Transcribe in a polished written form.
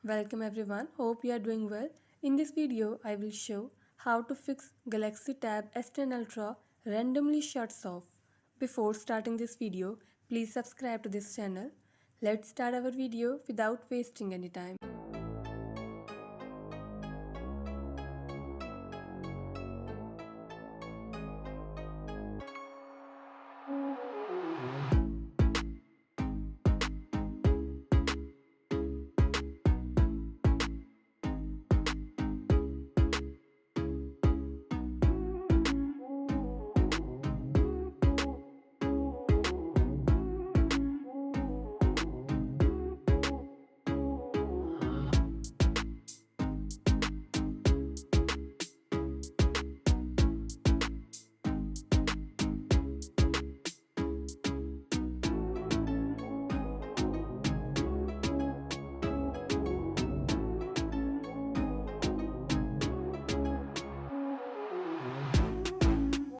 Welcome everyone, hope you are doing well. In this video, I will show how to fix Galaxy Tab S10 Ultra randomly shuts off. Before starting this video, please subscribe to this channel. Let's start our video without wasting any time.